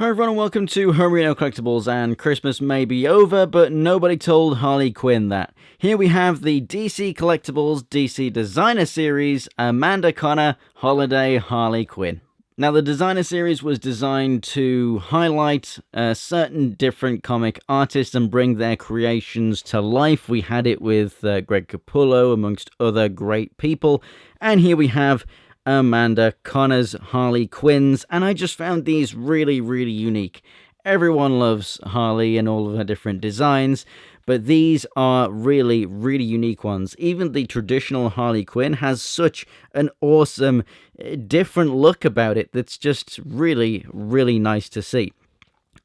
Hi everyone and welcome to Homerino Collectibles, and Christmas may be over, but nobody told Harley Quinn that. Here we have the DC Collectibles DC Designer Series, Amanda Conner Holiday Harley Quinn. Now, the Designer Series was designed to highlight certain different comic artists and bring their creations to life. We had it with Greg Capullo, amongst other great people, and here we have Amanda Conner's Harley Quinns, and I just found these really unique. Everyone loves Harley and all of her different designs, but these are really unique ones. Even the traditional Harley Quinn has such an awesome, different look about it that's just really nice to see.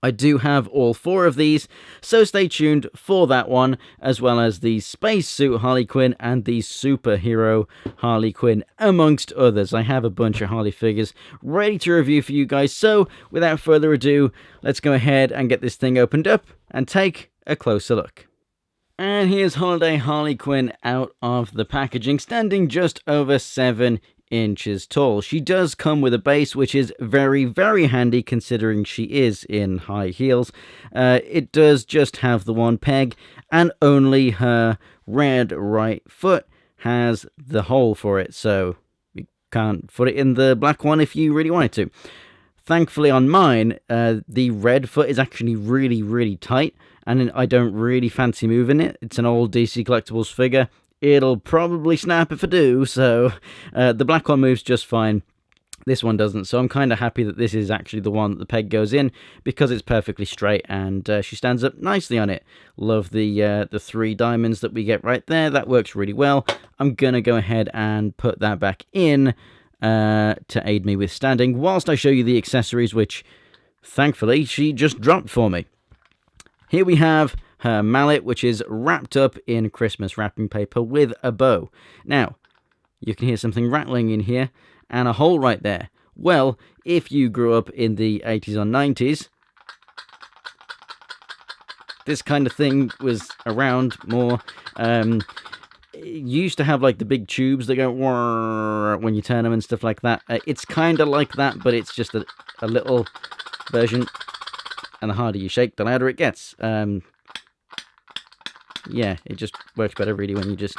I do have all four of these, so stay tuned for that one, as well as the spacesuit Harley Quinn and the superhero Harley Quinn, amongst others. I have a bunch of Harley figures ready to review for you guys, so without further ado, let's go ahead and get this thing opened up and take a closer look. And here's Holiday Harley Quinn out of the packaging, standing just over 7 inches tall. She does come with a base, which is very handy considering she is in high heels. It does just have the one peg, and only her red right foot has the hole for it, so you can't put it in the black one if you really wanted to. Thankfully on mine, the red foot is actually really tight, and I don't really fancy moving it. It's an old DC Collectibles figure. It'll probably snap if I do, so the black one moves just fine. This one doesn't, so I'm kind of happy that this is actually the one that the peg goes in, because it's perfectly straight and she stands up nicely on it. Love the 3 diamonds that we get right there. That works really well. I'm going to go ahead and put that back in to aid me with standing, whilst I show you the accessories, which thankfully she just dropped for me. Here we have her mallet, which is wrapped up in Christmas wrapping paper with a bow. Now, you can hear something rattling in here, and a hole right there. Well, if you grew up in the 80s or 90s, this kind of thing was around more. You used to have like the big tubes that go when you turn them and stuff like that. It's kind of like that, but it's just a little version, and the harder you shake, the louder it gets. Yeah, it just works better really when you just...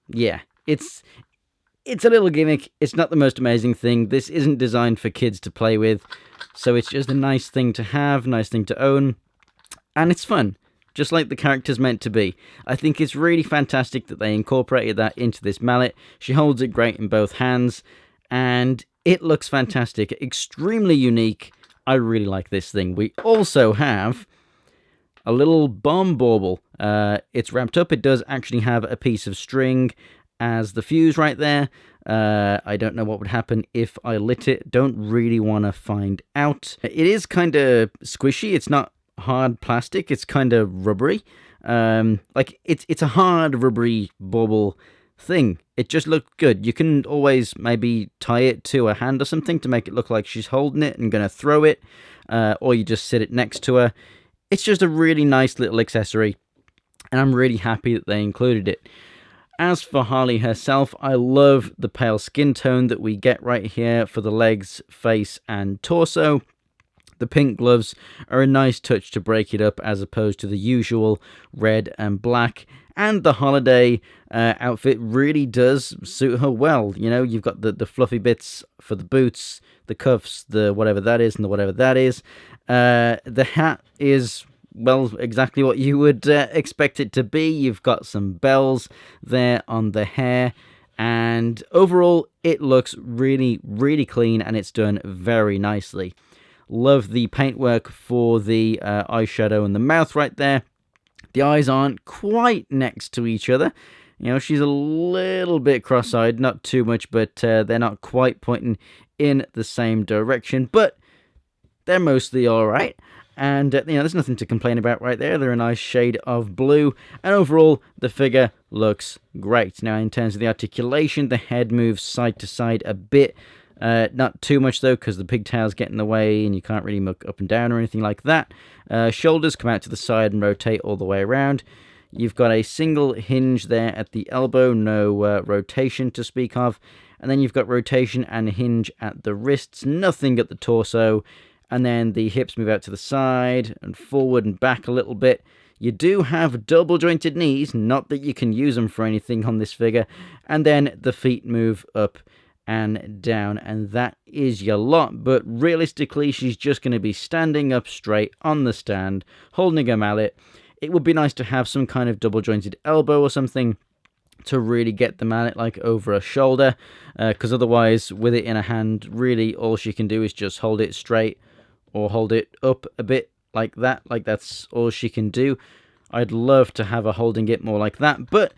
Yeah, it's a little gimmick. It's not the most amazing thing. This isn't designed for kids to play with, so it's just a nice thing to have, nice thing to own, and it's fun, just like the character's meant to be. I think it's really fantastic that they incorporated that into this mallet. She holds it great in both hands, and it looks fantastic. Extremely unique. I really like this thing. We also have a little bomb bauble. It's wrapped up. It does actually have a piece of string as the fuse right there. I don't know what would happen if I lit it. Don't really want to find out. It is kind of squishy. It's not hard plastic. It's kind of rubbery. Like it's a hard rubbery bauble thing. It just looked good. You can always maybe tie it to a hand or something to make it look like she's holding it and gonna throw it, or you just sit it next to her. It's just a really nice little accessory, and I'm really happy that they included it. As for Harley herself, I love the pale skin tone that we get right here for the legs, face, and torso. The pink gloves are a nice touch to break it up as opposed to the usual red and black. And the holiday outfit really does suit her well. You know, you've got the fluffy bits for the boots, the cuffs, the whatever that is, and the whatever that is. The hat is, well, exactly what you would expect it to be. You've got some bells there on the hair, and overall it looks really clean, and it's done very nicely. Love the paintwork for the eyeshadow and the mouth right there. The eyes aren't quite next to each other. You know, she's a little bit cross-eyed, not too much, but they're not quite pointing in the same direction, but they're mostly alright. And, you know, there's nothing to complain about right there. They're a nice shade of blue. And overall, the figure looks great. Now, in terms of the articulation, the head moves side to side a bit. Not too much, though, because the pigtails get in the way and you can't really look up and down or anything like that. Shoulders come out to the side and rotate all the way around. You've got a single hinge there at the elbow, no rotation to speak of. And then you've got rotation and hinge at the wrists, nothing at the torso. And then the hips move out to the side and forward and back a little bit. You do have double jointed knees, not that you can use them for anything on this figure. And then the feet move up and down, and that is your lot. But realistically, she's just going to be standing up straight on the stand, holding a mallet. It would be nice to have some kind of double jointed elbow or something to really get the mallet like over her shoulder, because otherwise with it in her hand, really all she can do is just hold it straight or hold it up a bit like that. Like, that's all she can do. I'd love to have her holding it more like that, but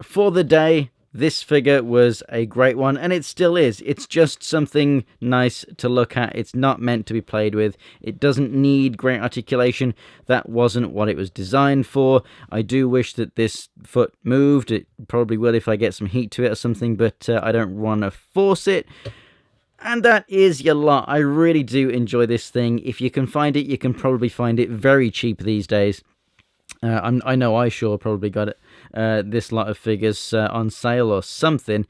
for the day, this figure was a great one, and it still is. It's just something nice to look at. It's not meant to be played with. It doesn't need great articulation. That wasn't what it was designed for. I do wish that this foot moved. It probably will if I get some heat to it or something, but I don't want to force it. And that is your lot. I really do enjoy this thing. If you can find it, you can probably find it very cheap these days. I know I sure probably got it, this lot of figures on sale or something.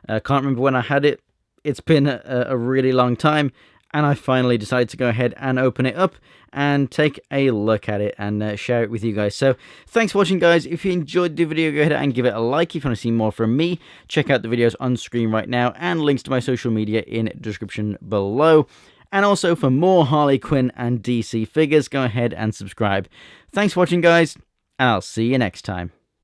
Can't remember when I had it. It's been a really long time, and I finally decided to go ahead and open it up and take a look at it and share it with you guys. So thanks for watching, guys. If you enjoyed the video, go ahead and give it a like. If you want to see more from me, check out the videos on screen right now, and links to my social media in the description below. And also, for more Harley Quinn and DC figures, go ahead and subscribe. Thanks for watching, guys, and I'll see you next time.